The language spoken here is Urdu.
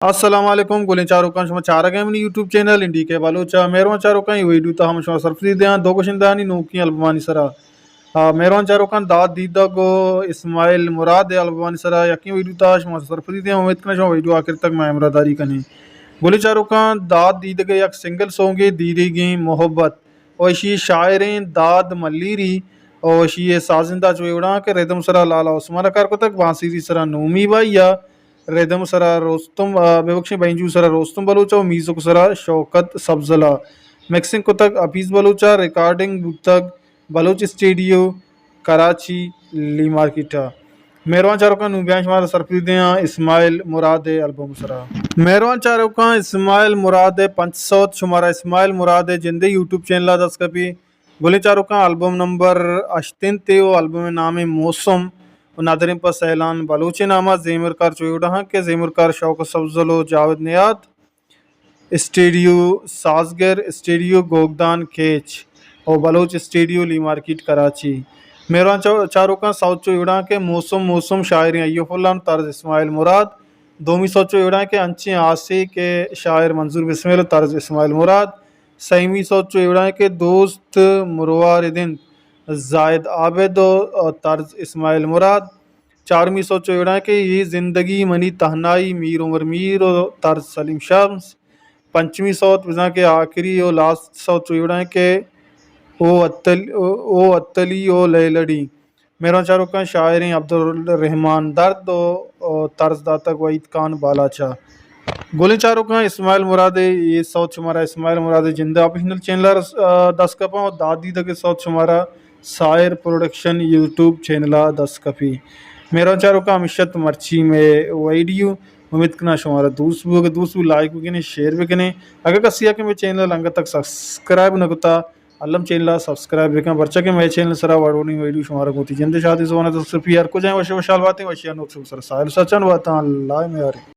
السلام علیکم گولیں چاروں کا شما چارہ گئے منی یوٹیوب چینل انڈی کے بالوچا مہروان چاروں کا ویڈیو تا ہم شما سرفری دیاں دو گشندانی نوکی البوانی سرا مہروان چاروں کا داد دیدہ گو اسماعیل مراد البوانی سرا یقین ویڈیو تا شما سرفری دیاں امید کرنا شما ویڈیو آخر تک میں امراداری کرنے گولیں چاروں کا داد دیدہ گے یک سنگل سونگے دیدے گئیں محبت اور اشی شاعرین داد ملیری اور اشی سازندہ چوئے اڑاں کے ریدم سرا لالا عثمان کار کو تک بانسیری سرا نومی بائی یا ریدم سرا روستم بے بخشی بینجو سرا روستم بلوچا و میوزک سرا شوکت سبزلہ مکسنگ کو تک حفیظ بلوچا ریکارڈنگ تک بلوچ اسٹیڈیو کراچی لی مارکیٹا مہروان چاروں کا نوبیان شمار سرپری دیاں اسماعیل مراد البم سرا مہروان چاروں کا اسماعیل مراد 500 شمارہ اسماعیل مراد جندے یوٹیوب چینل دس کپی گولیں چاروں کا البم نمبر 88 تے و البم نام موسم و نادرین پر سیلان بلوچ نامہ زیمر کار چویوڑا کہ زیمر کار شوق سبزل و جاوید نیاد اسٹیڈیو سازگر اسٹیڈیو گوگدان کیچ اور بلوچ اسٹیڈیو لی مارکیٹ کراچی مہروان چاروں کا ساؤتھ چویوڑا کہ موسم شاعری ایوب اللہ طرز اسماعیل مراد دومی سوچ چویوڑا کہ انچیں آسی کے شاعر منظور بسمیل طرز اسماعیل مراد سیمی سوچ چویوڑا کہ دوست مرواردن زائد عابد و طرز اسماعیل مراد چارمی سوچ چویوڑا کہ یہ زندگی منی تہنائی میر عمر میر و طرز سلیم شمس پنچمی سوت بزاں کے آخری و لاسٹ سوچ چویوڑا کہ او اتلی او لیلڑی مہروان چاروں کا شاعریں عبدالرحمن درد و طرز داتک وعید خان بالاچا گولیں چاروں کا اسماعیل مراد یہ سوت شمارہ اسماعیل مراد جندہ آفیشنل چینل دس کپا اور دادی دے سوت شمارہ سائر پروڈکشن یوٹیوب چینل دس کپی مہروان چاروں کا ہمیشت مرچی میں ویڈیو امید کرنا شمارا دوست بھی لائک بھی کنے شیئر بھی کنے اگر کسی کہ میں چینل انگا تک سبسکرائب نہ کتا علم چینل سبسکرائب بھی کنا برچہ کہ میں چینل سرا وارونی ویڈیو شمارا کوتی جندے شادی زوانا تصرفی ہر کو جائیں وشی وشال باتیں وشیان نوک سر سائل سچن باتا اللہ میں آرے